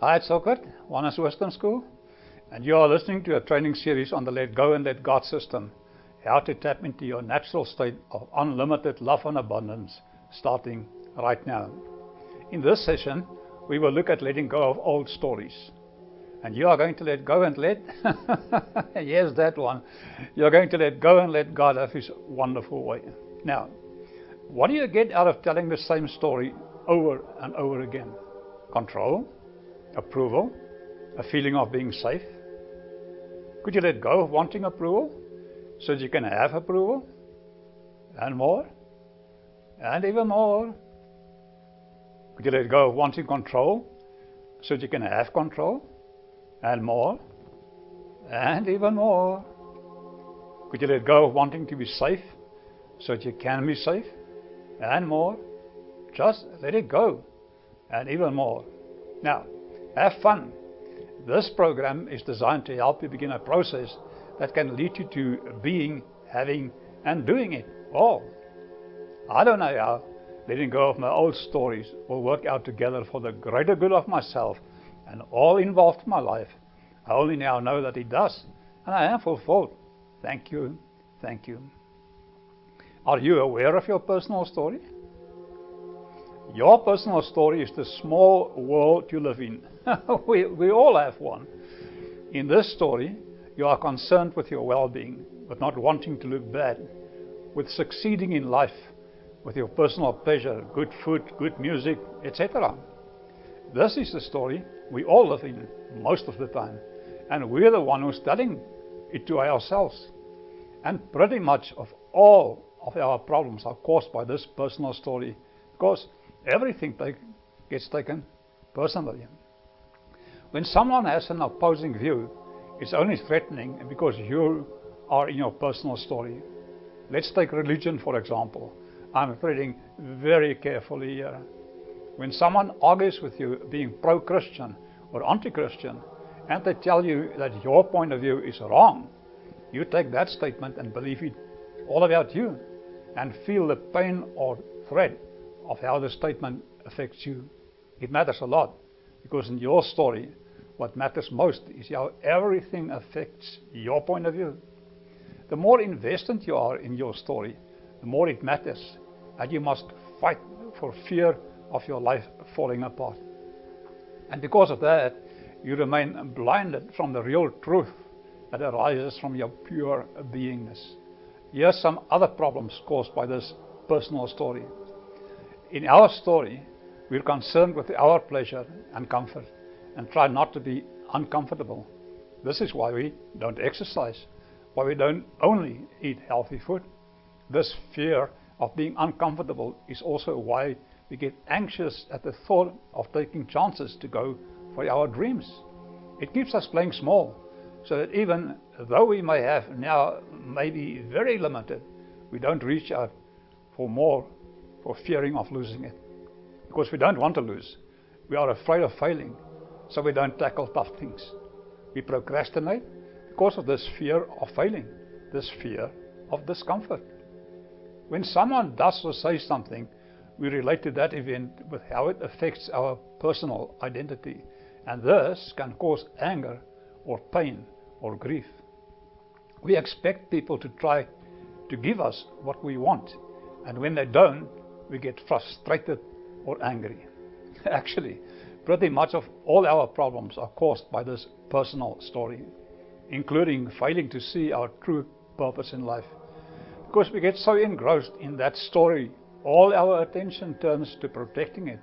Hi, it's Socket, Oneness Wisdom School, and you are listening to a training series on the Let Go and Let God system, how to tap into your natural state of unlimited love and abundance, starting right now. In this session, we will look at letting go of old stories. And you are going to let go and let, yes, that one. You're going to let go and let God have His wonderful way. Now, what do you get out of telling the same story over and over again? Control, approval, a feeling of being safe. Could you let go of wanting approval so that you can have approval? And more, and even more. Could you let go of wanting control so that you can have control? And more, and even more. Could you let go of wanting to be safe so that you can be safe? And more. Just let it go, and even more. Now, have fun. This program is designed to help you begin a process that can lead you to being, having, and doing it all. I don't know how letting go of my old stories will work out together for the greater good of myself and all involved in my life. I only now know that it does, and I am fulfilled. Thank you. Thank you. Are you aware of your personal story? Your personal story is the small world you live in. we all have one. In this story, you are concerned with your well-being, with not wanting to look bad, with succeeding in life, with your personal pleasure, good food, good music, etc. This is the story we all live in most of the time, and we're the one who's telling it to ourselves. And pretty much of all of our problems are caused by this personal story, because everything gets taken personally. When someone has an opposing view, it's only threatening because you are in your personal story. Let's take religion, for example. I'm treading very carefully here. When someone argues with you being pro-Christian or anti-Christian, and they tell you that your point of view is wrong, you take that statement and believe it all about you, and feel the pain or threat of how the statement affects you. It matters a lot, because in your story, what matters most is how everything affects your point of view. The more invested you are in your story, the more it matters, and you must fight for fear of your life falling apart. And because of that, you remain blinded from the real truth that arises from your pure beingness. Here's some other problems caused by this personal story. In our story, we're concerned with our pleasure and comfort and try not to be uncomfortable. This is why we don't exercise, why we don't only eat healthy food. This fear of being uncomfortable is also why we get anxious at the thought of taking chances to go for our dreams. It keeps us playing small, so that even though we may have now maybe very limited, we don't reach out for more for fearing of losing it. Because we don't want to lose. We are afraid of failing, so we don't tackle tough things. We procrastinate because of this fear of failing, this fear of discomfort. When someone does or says something, we relate to that event with how it affects our personal identity, and this can cause anger or pain or grief. We expect people to try to give us what we want, and when they don't, we get frustrated or angry. Actually, pretty much of all our problems are caused by this personal story, including failing to see our true purpose in life. Because we get so engrossed in that story, all our attention turns to protecting it,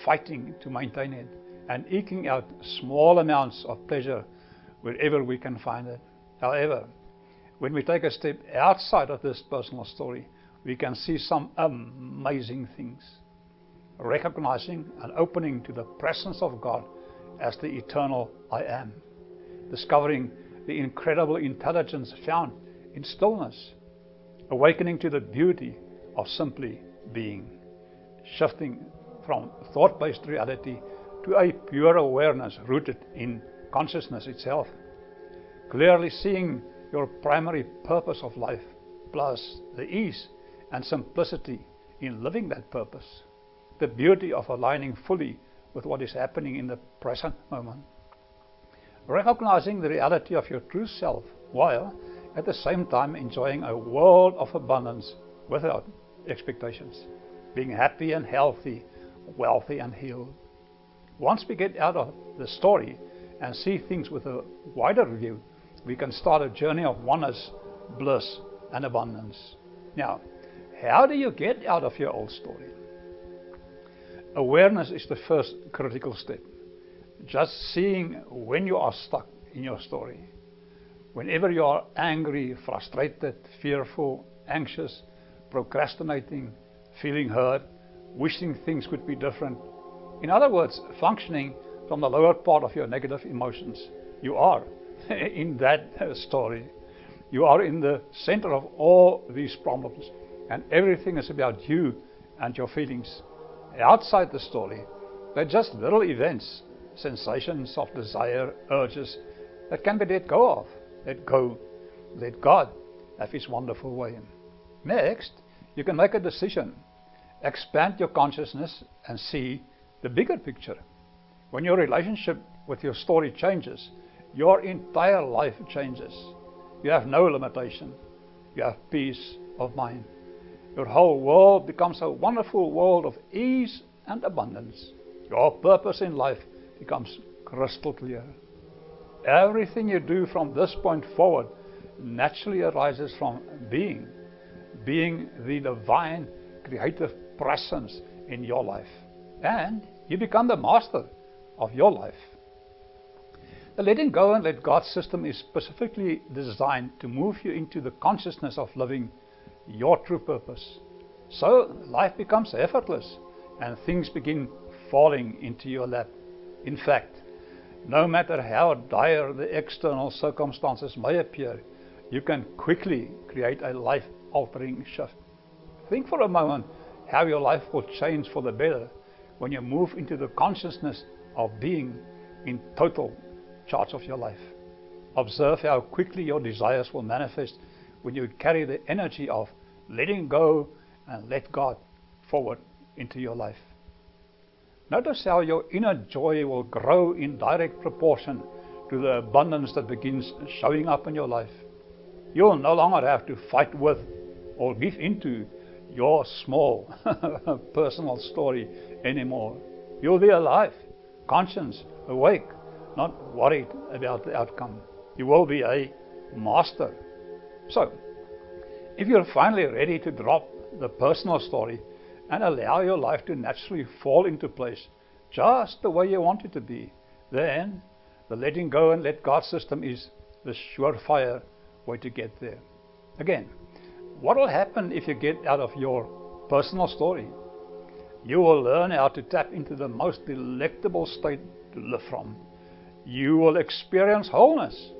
fighting to maintain it, and eking out small amounts of pleasure wherever we can find it. However, when we take a step outside of this personal story, we can see some amazing things. Recognizing and opening to the presence of God as the eternal I am. Discovering the incredible intelligence found in stillness. Awakening to the beauty of simply being. Shifting from thought-based reality to a pure awareness rooted in consciousness itself. Clearly seeing your primary purpose of life, plus the ease and simplicity in living that purpose. The beauty of aligning fully with what is happening in the present moment. Recognizing the reality of your true self while at the same time enjoying a world of abundance without expectations. Being happy and healthy, wealthy and healed. Once we get out of the story and see things with a wider view, we can start a journey of oneness, bliss and abundance. Now, how do you get out of your old story? Awareness is the first critical step. Just seeing when you are stuck in your story. Whenever you are angry, frustrated, fearful, anxious, procrastinating, feeling hurt, wishing things could be different. In other words, functioning from the lower part of your negative emotions. You are in that story. You are in the center of all these problems, and everything is about you and your feelings. Outside the story, they're just little events, sensations of desire, urges that can be let go of. Let go. Let God have His wonderful way. Next, you can make a decision. Expand your consciousness and see the bigger picture. When your relationship with your story changes, your entire life changes. You have no limitation. You have peace of mind. Your whole world becomes a wonderful world of ease and abundance. Your purpose in life becomes crystal clear. Everything you do from this point forward naturally arises from being the divine creative presence in your life. And you become the master of your life. The letting go and let God system is specifically designed to move you into the consciousness of living your true purpose. So life becomes effortless and things begin falling into your lap. In fact, no matter how dire the external circumstances may appear, you can quickly create a life-altering shift. Think for a moment how your life will change for the better when you move into the consciousness of being in total charge of your life. Observe how quickly your desires will manifest when you carry the energy of letting go and let God forward into your life. Notice how your inner joy will grow in direct proportion to the abundance that begins showing up in your life. You'll no longer have to fight with or give into your small personal story anymore. You'll be alive, conscious, awake, not worried about the outcome. You will be a master. So, if you're finally ready to drop the personal story and allow your life to naturally fall into place just the way you want it to be, then the letting go and let God system is the surefire way to get there. Again, what will happen if you get out of your personal story? You will learn how to tap into the most delectable state to live from. You will experience wholeness.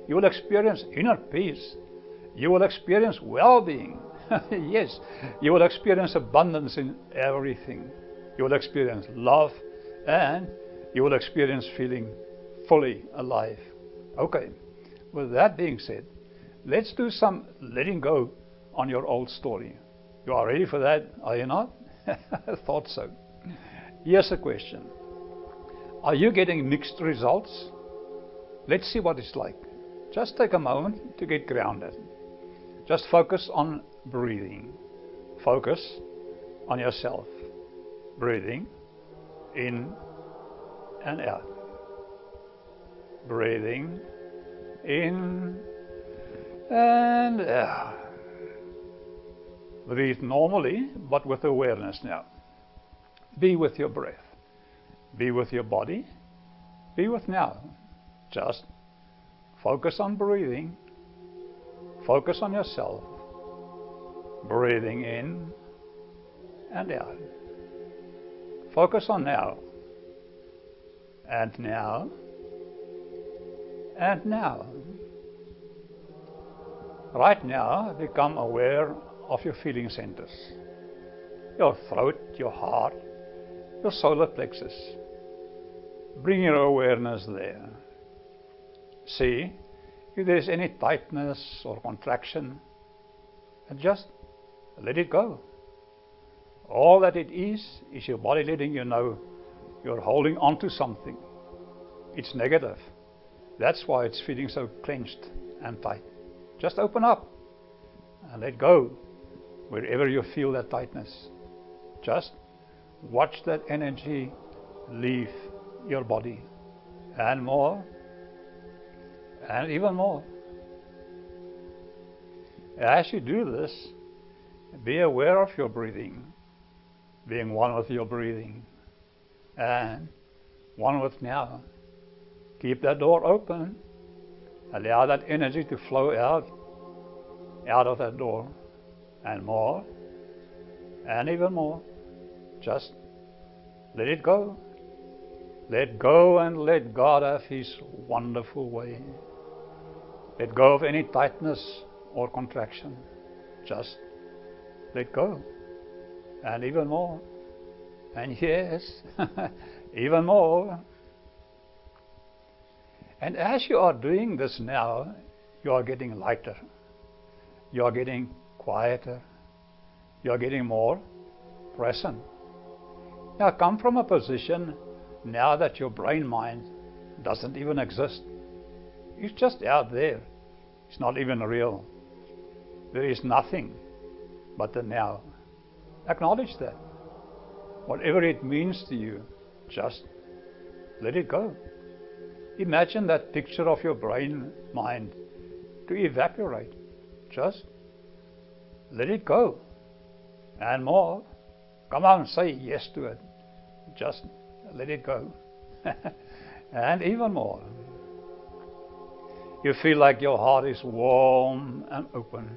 You will experience inner peace. You will experience well-being. Yes, you will experience abundance in everything. You will experience love, and you will experience feeling fully alive. Okay, with that being said, let's do some letting go on your old story. You are ready for that, are you not? I thought so. Here's a question. Are you getting mixed results? Let's see what it's like. Just take a moment to get grounded. Just focus on breathing. Focus on yourself. Breathing in and out. Breathing in and out. Breathe normally, but with awareness now. Be with your breath. Be with your body. Be with now. Just focus on breathing. Focus on yourself. Breathing in and out. Focus on now. And now. And now. Right now, become aware of your feeling centers. Your throat, your heart, your solar plexus. Bring your awareness there. See if there is any tightness or contraction, and just let it go. All that it is your body letting you know You're holding on to something. It's negative. That's why it's feeling so clenched and tight. Just open up and let go wherever you feel that tightness. Just watch that energy leave your body, and more, and even more. As you do this, be aware of your breathing, being one with your breathing, and one with now. Keep that door open. Allow that energy to flow out of that door, and more, and even more. Just let it go. Let go and let God have His wonderful way. Let go of any tightness or contraction. Just let go. And even more. And yes, even more. And as you are doing this now, you are getting lighter. You are getting quieter. You are getting more present. Now come from a position now that your brain mind doesn't even exist. It's just out there. It's not even real. There is nothing but the now. Acknowledge that. Whatever it means to you, just let it go. Imagine that picture of your brain mind to evaporate. Just let it go. And more. Come on, say yes to it. Just let it go. And even more. You feel like your heart is warm and open.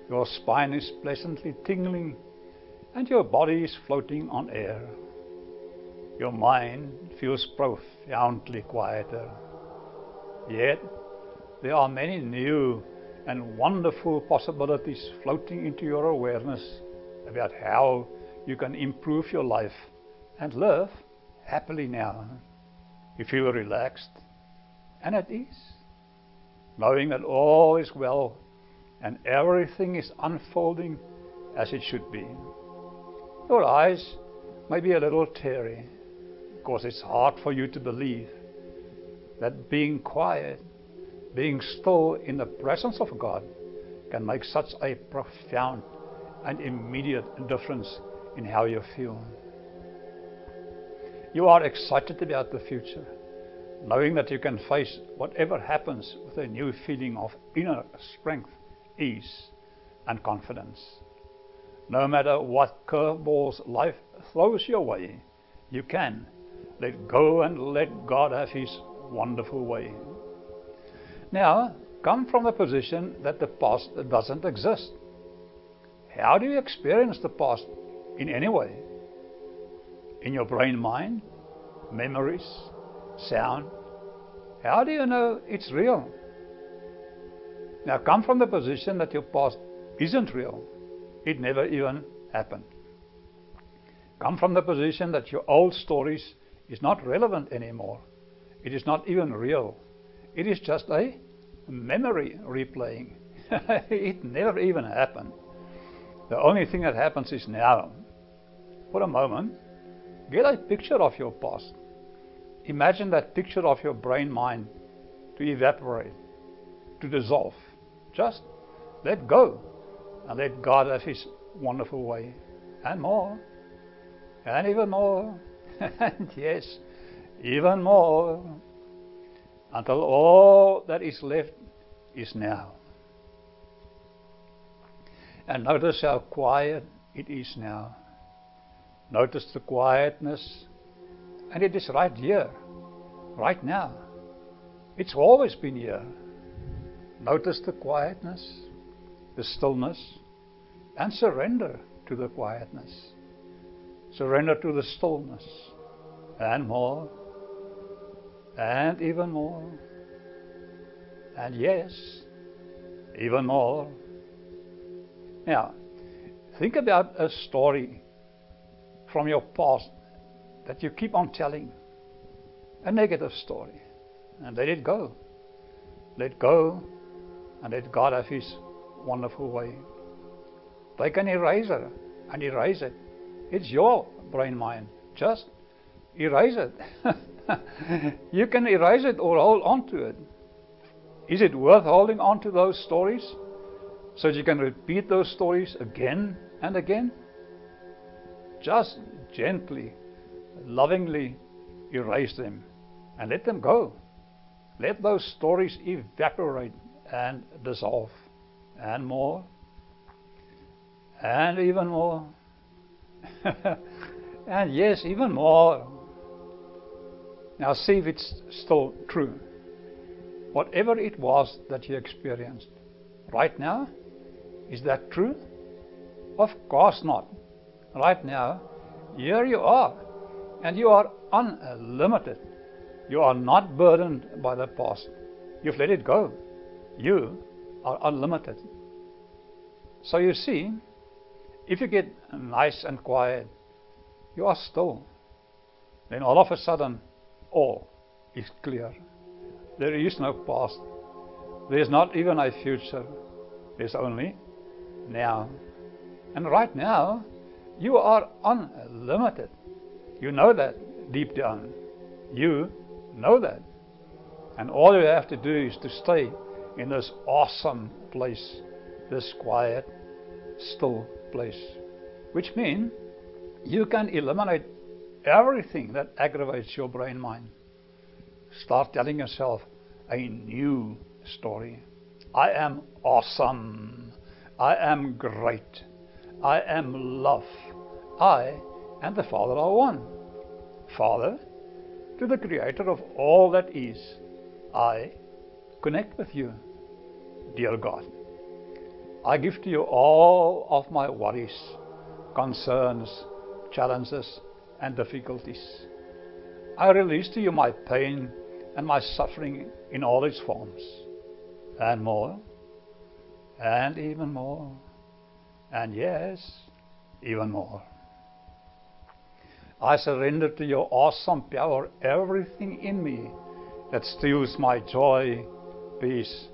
Your spine is pleasantly tingling and your body is floating on air. Your mind feels profoundly quieter. Yet, there are many new and wonderful possibilities floating into your awareness about how you can improve your life and live happily now. You feel relaxed and at ease, knowing that all is well and everything is unfolding as it should be. Your eyes may be a little teary because it's hard for you to believe that being quiet, being still in the presence of God can make such a profound and immediate difference in how you feel. You are excited about the future, knowing that you can face whatever happens with a new feeling of inner strength, ease, and confidence. No matter what curveballs life throws your way, you can let go and let God have His wonderful way. Now, come from the position that the past doesn't exist. How do you experience the past in any way? In your brain mind, memories, sound. How do you know it's real? Now come from the position that your past isn't real. It never even happened. Come from the position that your old stories is not relevant anymore. It is not even real. It is just a memory replaying. It never even happened. The only thing that happens is now. For a moment, get a picture of your past. Imagine that picture of your brain mind to evaporate, to dissolve. Just let go and let God have His wonderful way. And more. And even more. And yes, even more. Until all that is left is now. And notice how quiet it is now. Notice the quietness. And it is right here, right now. It's always been here. Notice the quietness, the stillness, and surrender to the quietness. Surrender to the stillness, and more, and even more, and yes, even more. Now, think about a story from your past that you keep on telling, a negative story, and let it go. Let go and let God have His wonderful way. Take an eraser and erase it. It's your brain mind. Just erase it. You can erase it or hold on to it. Is it worth holding on to those stories so that you can repeat those stories again and again? Just gently, lovingly erase them and let them go. Let those stories evaporate and dissolve, and more, and even more, and yes, even more. Now see if it's still true. Whatever it was that you experienced right now, is that true? Of course not. Right now, here you are, and you are unlimited. You are not burdened by the past. You've let it go. You are unlimited. So you see, if you get nice and quiet, you are still, then all of a sudden, all is clear. There is no past. There is not even a future. There's only now. And right now, you are unlimited. You know that deep down. You know that. And all you have to do is to stay in this awesome place, this quiet, still place. Which means you can eliminate everything that aggravates your brain mind. Start telling yourself a new story. I am awesome. I am great. I am love. I and the Father are one. Father, to the Creator of all that is, I connect with you, dear God. I give to you all of my worries, concerns, challenges, and difficulties. I release to you my pain and my suffering in all its forms, and more, and even more, and yes, even more. I surrender to your awesome power everything in me that steals my joy, peace,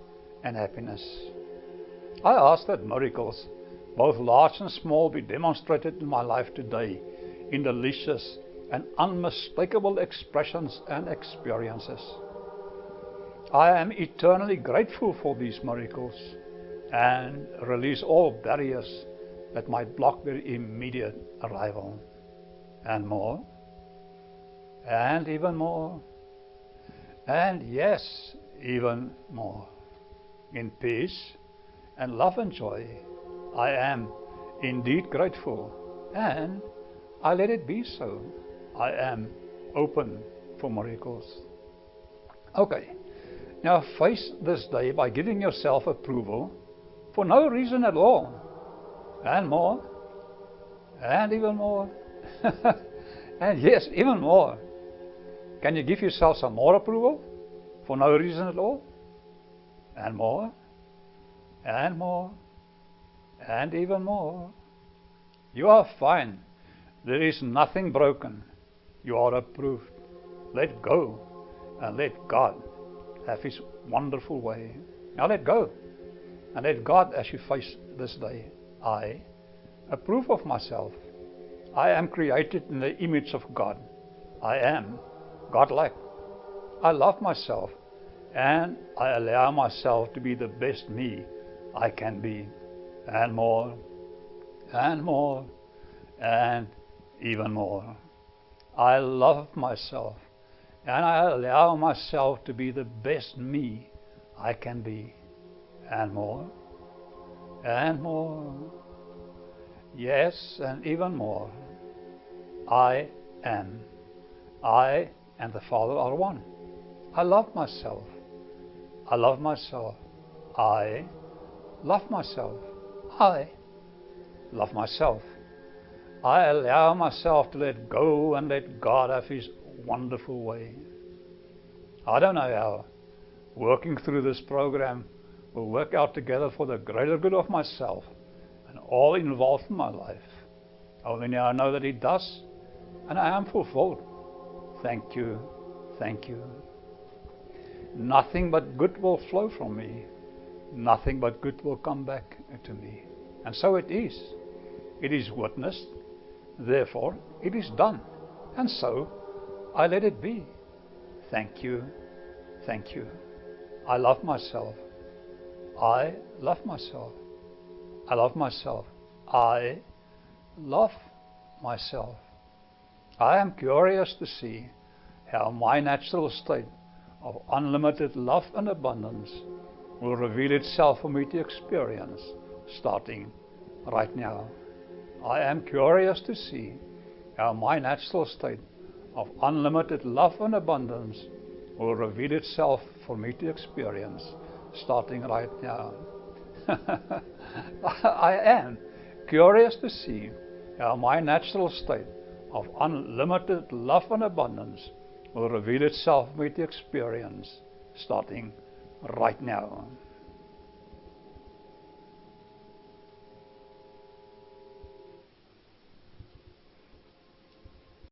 and happiness. I ask that miracles, both large and small, be demonstrated in my life today in delicious and unmistakable expressions and experiences. I am eternally grateful for these miracles and release all barriers that might block their immediate arrival. And more, and even more, and yes, even more. In peace and love and joy, I am indeed grateful, and I let it be so. I am open for miracles. Okay, now face this day by giving yourself approval for no reason at all, and more, and even more. And yes, even more. Can you give yourself some more approval for no reason at all? And more, and more, and even more. You are fine. There is nothing broken. You are approved. Let go and let God have His wonderful way. Now let go and let God, as you face this day, I approve of myself. I am created in the image of God. I am God-like. I love myself, and I allow myself to be the best me I can be, and more, and more, and even more. I love myself, and I allow myself to be the best me I can be, and more, and more. Yes, and even more. I am. I and the Father are one. I love myself. I love myself. I love myself. I love myself. I allow myself to let go and let God have His wonderful way. I don't know how working through this program will work out together for the greater good of myself and all involved in my life. Only now I know that it does, and I am fulfilled. Thank you, thank you. Nothing but good will flow from me. Nothing but good will come back to me. And so it is. It is witnessed. Therefore, it is done. And so I let it be. Thank you. Thank you. I love myself. I love myself. I love myself. I love myself. I am curious to see how my natural state of unlimited love and abundance will reveal itself for me to experience, starting right now. I am curious to see how my natural state of unlimited love and abundance will reveal itself for me to experience, starting right now. I am curious to see how my natural state of unlimited love and abundance will reveal itself for me to experience, starting right now.